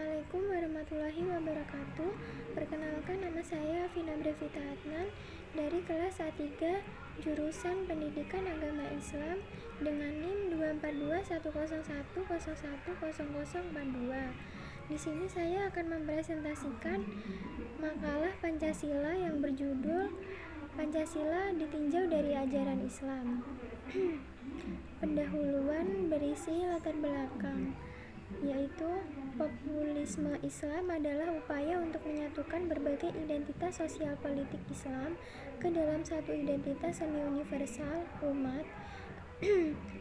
Assalamualaikum warahmatullahi wabarakatuh. Perkenalkan, nama saya Vina Brevita Adnan dari kelas A3 jurusan Pendidikan Agama Islam dengan NIM 24210101042. Di sini saya akan mempresentasikan makalah Pancasila yang berjudul Pancasila Ditinjau dari Ajaran Islam. Pendahuluan berisi latar belakang, yaitu populisme Islam adalah upaya untuk menyatukan berbagai identitas sosial politik Islam ke dalam satu identitas semi-universal, umat.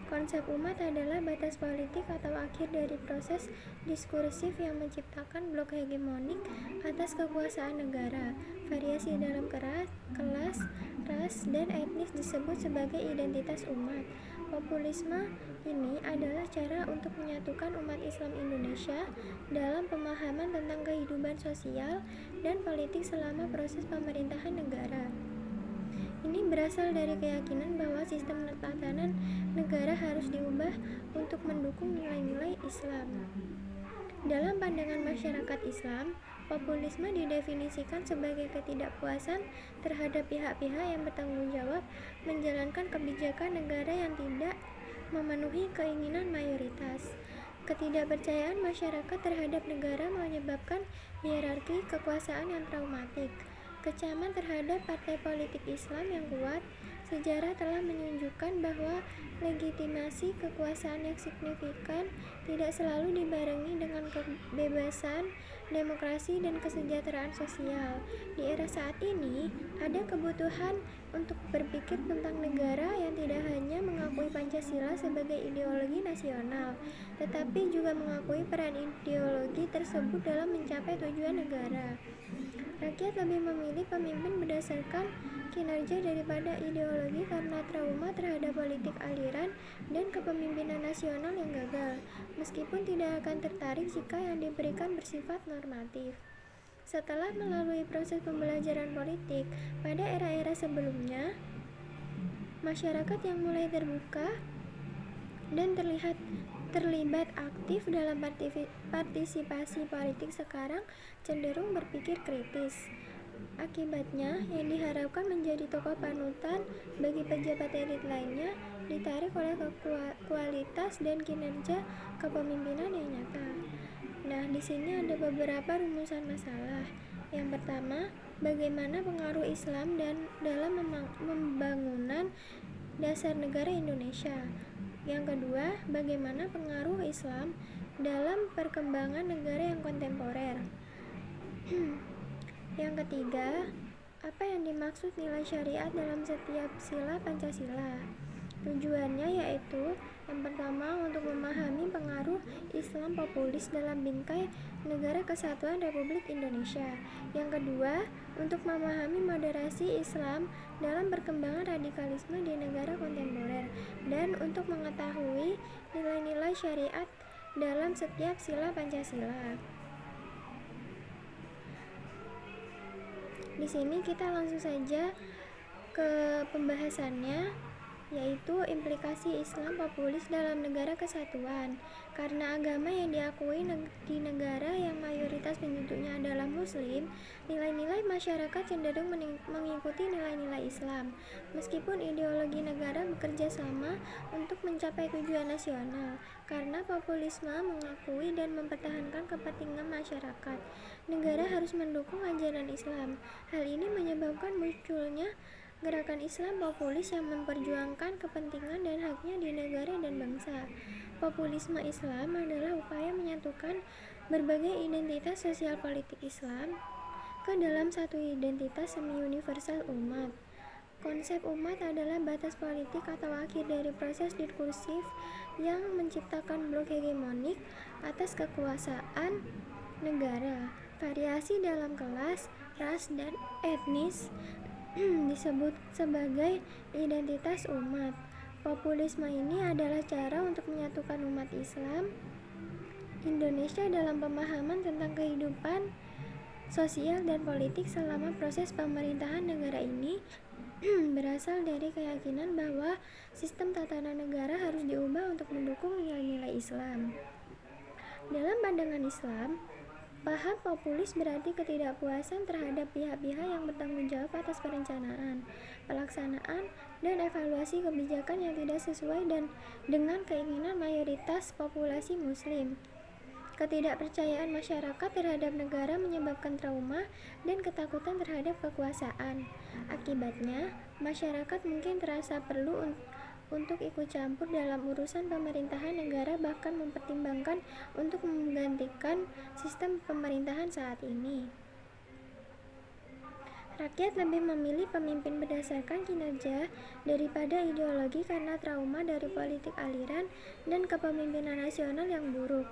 Konsep umat adalah batas politik atau akhir dari proses diskursif yang menciptakan blok hegemonik atas kekuasaan negara. Variasi dalam kelas, ras, dan etnis disebut sebagai identitas umat. Populisme ini adalah cara untuk menyatukan umat Islam Indonesia dalam pemahaman tentang kehidupan sosial dan politik selama proses pemerintahan negara. Ini berasal dari keyakinan bahwa sistem tatanan negara harus diubah untuk mendukung nilai-nilai Islam. Dalam pandangan masyarakat Islam, populisme didefinisikan sebagai ketidakpuasan terhadap pihak-pihak yang bertanggung jawab menjalankan kebijakan negara yang tidak memenuhi keinginan mayoritas. Ketidakpercayaan masyarakat terhadap negara menyebabkan hierarki kekuasaan yang traumatik. Kecaman terhadap partai politik Islam yang kuat. Sejarah telah menunjukkan bahwa legitimasi kekuasaan yang signifikan tidak selalu dibarengi dengan kebebasan, demokrasi, dan kesejahteraan sosial. Di era saat ini, ada kebutuhan untuk berpikir tentang negara yang tidak hanya mengakui Pancasila sebagai ideologi nasional, tetapi juga mengakui peran ideologi tersebut dalam mencapai tujuan negara. Rakyat lebih memilih pemimpin berdasarkan kinerja daripada ideologi karena trauma terhadap politik aliran dan kepemimpinan nasional yang gagal, meskipun tidak akan tertarik jika yang diberikan bersifat normatif. Setelah melalui proses pembelajaran politik pada era-era sebelumnya, masyarakat yang mulai terbuka dan terlibat aktif dalam partisipasi politik sekarang cenderung berpikir kritis. Akibatnya, yang diharapkan menjadi tokoh panutan bagi pejabat elit lainnya ditarik oleh kualitas dan kinerja kepemimpinan yang nyata. Nah, di sini ada beberapa rumusan masalah. Yang pertama, bagaimana pengaruh Islam dalam pembangunan dasar negara Indonesia. Yang kedua, bagaimana pengaruh Islam dalam perkembangan negara yang kontemporer. Yang ketiga, apa yang dimaksud nilai syariat dalam setiap sila Pancasila? Tujuannya yaitu yang pertama untuk memahami pengaruh Islam populis dalam bingkai Negara Kesatuan Republik Indonesia. Yang kedua, untuk memahami moderasi Islam dalam perkembangan radikalisme di negara kontemporer dan untuk mengetahui nilai-nilai syariat dalam setiap sila Pancasila. Di sini kita langsung saja ke pembahasannya, yaitu implikasi Islam populis dalam negara kesatuan. Karena agama yang diakui di negara yang mayoritas penduduknya adalah Muslim, nilai-nilai masyarakat cenderung mengikuti nilai-nilai Islam. Meskipun ideologi negara bekerja sama untuk mencapai tujuan nasional, karena populisme mengakui dan mempertahankan kepentingan masyarakat, negara harus mendukung ajaran Islam. Hal ini menyebabkan munculnya gerakan Islam populis yang memperjuangkan kepentingan dan haknya di negara dan bangsa. Populisme Islam adalah upaya menyatukan berbagai identitas sosial politik Islam ke dalam satu identitas semi-universal umat. Konsep umat adalah batas politik atau akhir dari proses diskursif yang menciptakan blok hegemonik atas kekuasaan negara. Variasi dalam kelas, ras, dan etnis disebut sebagai identitas umat. Populisme ini adalah cara untuk menyatukan umat Islam Indonesia dalam pemahaman tentang kehidupan sosial dan politik selama proses pemerintahan negara ini berasal dari keyakinan bahwa sistem tatanan negara harus diubah untuk mendukung nilai-nilai Islam. Dalam pandangan Islam, Paham populis berarti ketidakpuasan terhadap pihak-pihak yang bertanggung jawab atas perencanaan, pelaksanaan, dan evaluasi kebijakan yang tidak sesuai dan dengan keinginan mayoritas populasi Muslim. Ketidakpercayaan masyarakat terhadap negara menyebabkan trauma dan ketakutan terhadap kekuasaan. Akibatnya, masyarakat mungkin terasa perlu untuk ikut campur dalam urusan pemerintahan negara, bahkan mempertimbangkan untuk menggantikan sistem pemerintahan saat ini. Rakyat lebih memilih pemimpin berdasarkan kinerja daripada ideologi karena trauma dari politik aliran dan kepemimpinan nasional yang buruk.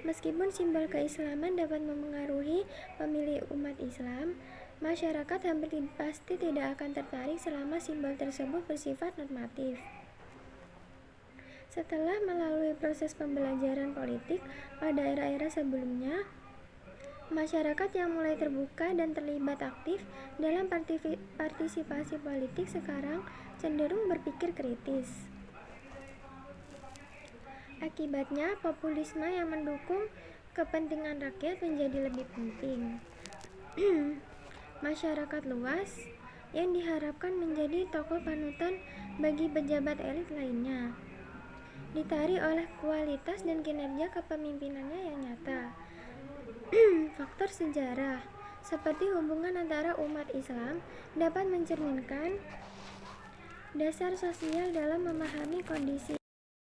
Meskipun simbol keislaman dapat mempengaruhi pemilih umat Islam, masyarakat hampir pasti tidak akan tertarik selama simbol tersebut bersifat normatif. Setelah melalui proses pembelajaran politik pada era-era sebelumnya, masyarakat yang mulai terbuka dan terlibat aktif dalam partisipasi politik sekarang cenderung berpikir kritis. Akibatnya, populisme yang mendukung kepentingan rakyat menjadi lebih penting. Masyarakat luas yang diharapkan menjadi tokoh panutan bagi pejabat elit lainnya, ditarik oleh kualitas dan kinerja kepemimpinannya yang nyata. Faktor sejarah, seperti hubungan antara umat Islam, dapat mencerminkan dasar sosial dalam memahami kondisi.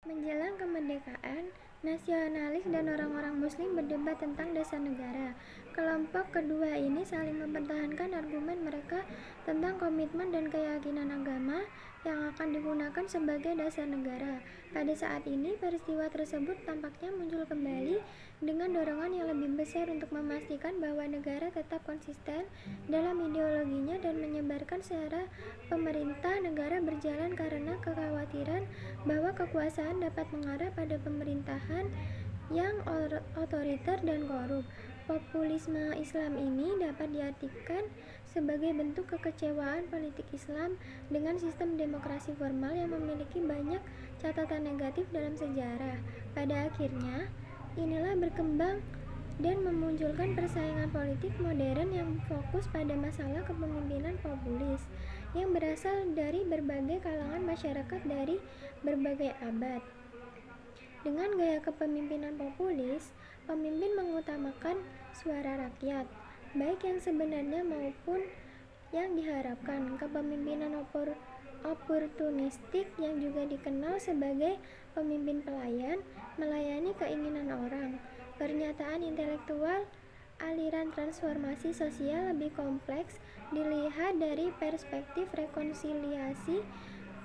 Menjelang kemerdekaan, nasionalis dan orang-orang Muslim berdebat tentang dasar negara. Kelompok kedua ini saling mempertahankan argumen mereka tentang komitmen dan keyakinan agama yang akan digunakan sebagai dasar negara. Pada saat ini, peristiwa tersebut tampaknya muncul kembali dengan dorongan yang lebih besar untuk memastikan bahwa negara tetap konsisten dalam ideologinya dan menyebarkan secara pemerintah negara berjalan karena kekhawatiran bahwa kekuasaan dapat mengarah pada pemerintahan yang otoriter dan korup. Populisme Islam ini dapat diartikan sebagai bentuk kekecewaan politik Islam dengan sistem demokrasi formal yang memiliki banyak catatan negatif dalam sejarah. Pada akhirnya, inilah berkembang dan memunculkan persaingan politik modern yang fokus pada masalah kepemimpinan populis yang berasal dari berbagai kalangan masyarakat dari berbagai abad. Dengan gaya kepemimpinan populis, pemimpin mengutamakan suara rakyat, baik yang sebenarnya maupun yang diharapkan. Kepemimpinan oportunistik yang juga dikenal sebagai pemimpin pelayan, melayani keinginan orang. Pernyataan intelektual aliran transformasi sosial lebih kompleks dilihat dari perspektif rekonsiliasi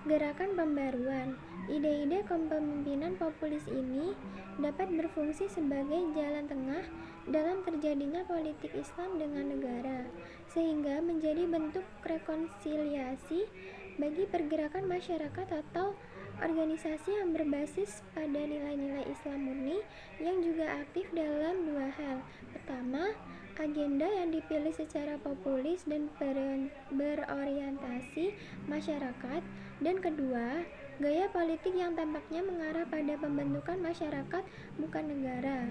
gerakan pembaruan. Ide-ide kepemimpinan populis ini dapat berfungsi sebagai jalan tengah dalam terjadinya politik Islam dengan negara, sehingga menjadi bentuk rekonsiliasi bagi pergerakan masyarakat atau organisasi yang berbasis pada nilai-nilai Islam murni yang juga aktif dalam dua hal. Pertama, agenda yang dipilih secara populis dan berorientasi masyarakat, dan kedua, gaya politik yang tampaknya mengarah pada pembentukan masyarakat bukan negara.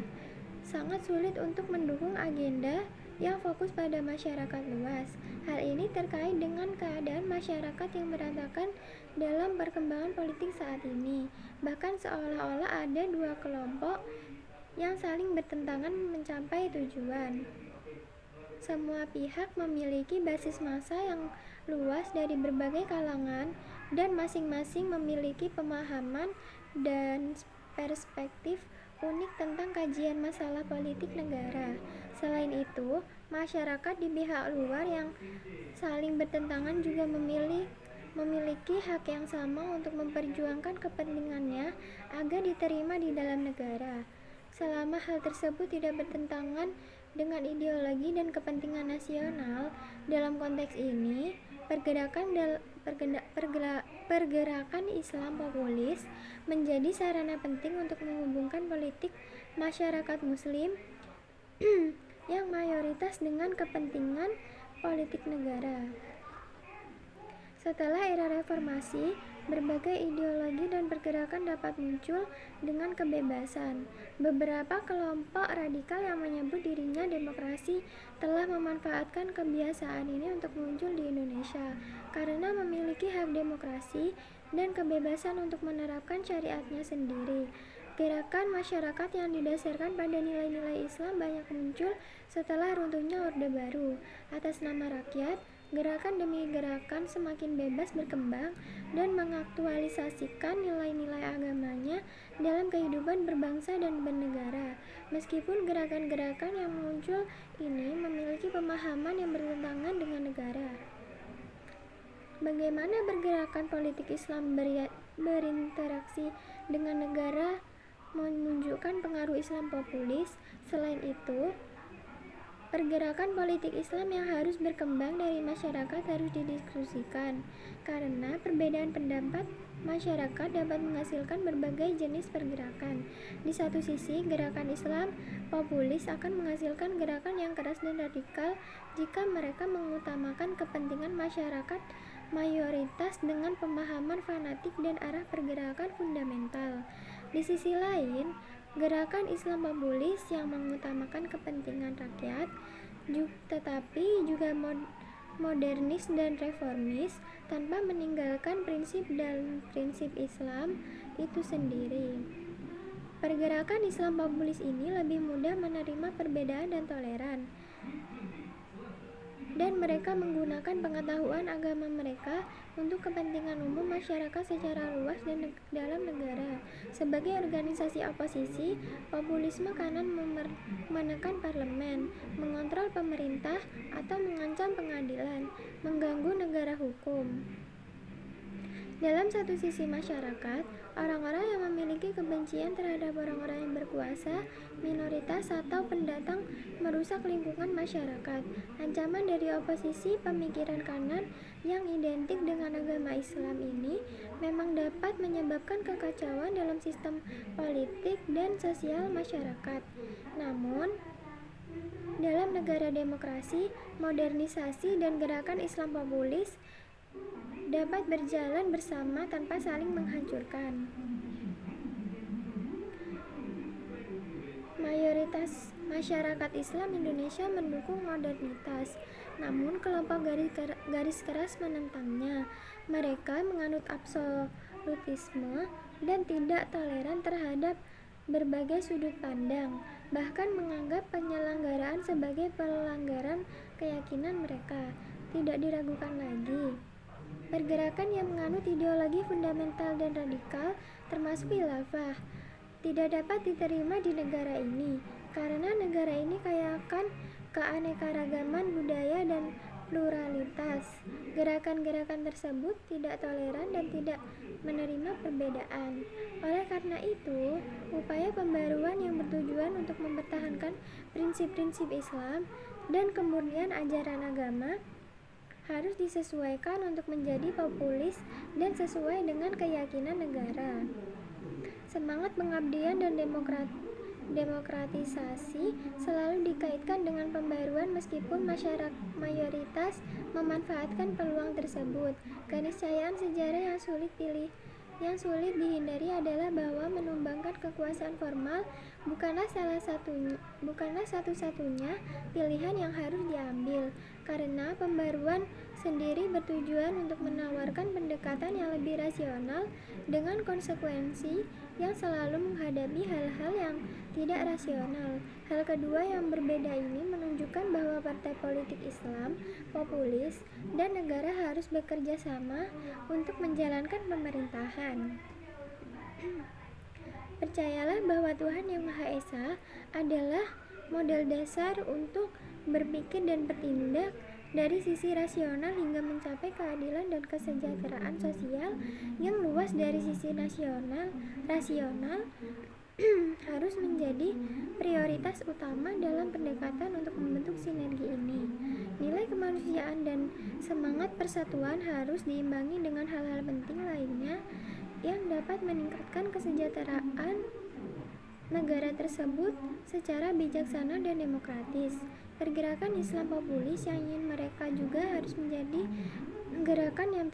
Sangat sulit untuk mendukung agenda yang fokus pada masyarakat luas. Hal ini terkait dengan keadaan masyarakat yang berantakan dalam perkembangan politik saat ini. Bahkan seolah-olah ada dua kelompok yang saling bertentangan mencapai tujuan. Semua pihak memiliki basis massa yang luas dari berbagai kalangan dan masing-masing memiliki pemahaman dan perspektif unik tentang kajian masalah politik negara. Selain itu, masyarakat di pihak luar yang saling bertentangan juga memiliki hak yang sama untuk memperjuangkan kepentingannya agar diterima di dalam negara. Selama hal tersebut tidak bertentangan dengan ideologi dan kepentingan nasional, dalam konteks ini, pergerakan Islam populis menjadi sarana penting untuk menghubungkan politik masyarakat Muslim yang mayoritas dengan kepentingan politik negara. Setelah era reformasi, Berbagai ideologi dan pergerakan dapat muncul dengan kebebasan. Beberapa kelompok radikal yang menyebut dirinya demokrasi telah memanfaatkan kebiasaan ini untuk muncul di Indonesia karena memiliki hak demokrasi dan kebebasan untuk menerapkan syariatnya sendiri. Gerakan masyarakat yang didasarkan pada nilai-nilai Islam banyak muncul setelah runtuhnya Orde Baru. Atas nama rakyat, gerakan demi gerakan semakin bebas berkembang dan mengaktualisasikan nilai-nilai agamanya dalam kehidupan berbangsa dan bernegara. Meskipun gerakan-gerakan yang muncul ini memiliki pemahaman yang bertentangan dengan negara. Bagaimana pergerakan politik Islam berinteraksi dengan negara menunjukkan pengaruh Islam populis. Selain itu, pergerakan politik Islam yang harus berkembang dari masyarakat harus didiskusikan, karena perbedaan pendapat masyarakat dapat menghasilkan berbagai jenis pergerakan. Di satu sisi, gerakan Islam populis akan menghasilkan gerakan yang keras dan radikal jika mereka mengutamakan kepentingan masyarakat mayoritas dengan pemahaman fanatik dan arah pergerakan fundamental. Di sisi lain, gerakan Islam populis yang mengutamakan kepentingan rakyat tetapi juga modernis dan reformis tanpa meninggalkan prinsip dan prinsip Islam itu sendiri. Pergerakan Islam populis ini lebih mudah menerima perbedaan dan toleran, dan mereka menggunakan pengetahuan agama mereka untuk kepentingan umum masyarakat secara luas dan dalam negara. Sebagai organisasi oposisi, populisme kanan menekan parlemen, mengontrol pemerintah, atau mengancam pengadilan, mengganggu negara hukum. Dalam satu sisi masyarakat, orang-orang yang memiliki kebencian terhadap orang-orang yang berkuasa, minoritas, atau pendatang merusak lingkungan masyarakat. Ancaman dari oposisi pemikiran kanan yang identik dengan agama Islam ini memang dapat menyebabkan kekacauan dalam sistem politik dan sosial masyarakat. Namun, dalam negara demokrasi, modernisasi dan gerakan Islam populis dapat berjalan bersama tanpa saling menghancurkan. Mayoritas masyarakat Islam Indonesia mendukung modernitas, namun kelompok garis keras menentangnya. Mereka menganut absolutisme dan tidak toleran terhadap berbagai sudut pandang, bahkan menganggap penyelenggaraan sebagai pelanggaran keyakinan mereka. Tidak diragukan lagi, pergerakan yang menganut ideologi fundamental dan radikal, termasuk khilafah, tidak dapat diterima di negara ini, karena negara ini kaya akan keanekaragaman budaya dan pluralitas. Gerakan-gerakan tersebut tidak toleran dan tidak menerima perbedaan. Oleh karena itu, upaya pembaruan yang bertujuan untuk mempertahankan prinsip-prinsip Islam dan kemurnian ajaran agama harus disesuaikan untuk menjadi populis dan sesuai dengan keyakinan negara. Semangat pengabdian dan demokratisasi selalu dikaitkan dengan pembaruan meskipun masyarakat mayoritas memanfaatkan peluang tersebut. Keniscayaan sejarah yang sulit dihindari adalah bahwa menumbangkan kekuasaan formal bukanlah satu-satunya pilihan yang harus diambil, karena pembaruan sendiri bertujuan untuk menawarkan pendekatan yang lebih rasional dengan konsekuensi yang selalu menghadapi hal-hal yang tidak rasional. Hal kedua yang berbeda ini menunjukkan bahwa partai politik Islam, populis, dan negara harus bekerja sama untuk menjalankan pemerintahan. Percayalah bahwa Tuhan Yang Maha Esa adalah model dasar untuk berpikir dan bertindak dari sisi rasional hingga mencapai keadilan dan kesejahteraan sosial yang luas. Dari sisi rasional harus menjadi prioritas utama dalam pendekatan untuk membentuk sinergi ini. Nilai kemanusiaan dan semangat persatuan harus diimbangi dengan hal-hal penting lainnya yang dapat meningkatkan kesejahteraan negara tersebut secara bijaksana dan demokratis. Pergerakan Islam populis yang ingin mereka juga harus menjadi gerakan yang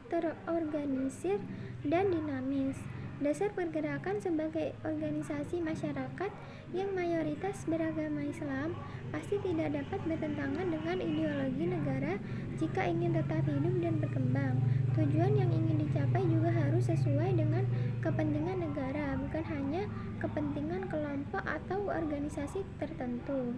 terorganisir dan dinamis. Dasar pergerakan sebagai organisasi masyarakat yang mayoritas beragama Islam pasti tidak dapat bertentangan dengan ideologi negara jika ingin tetap hidup dan berkembang. Tujuan yang ingin dicapai juga harus sesuai dengan kepentingan negara, bukan hanya kepentingan kelompok atau organisasi tertentu.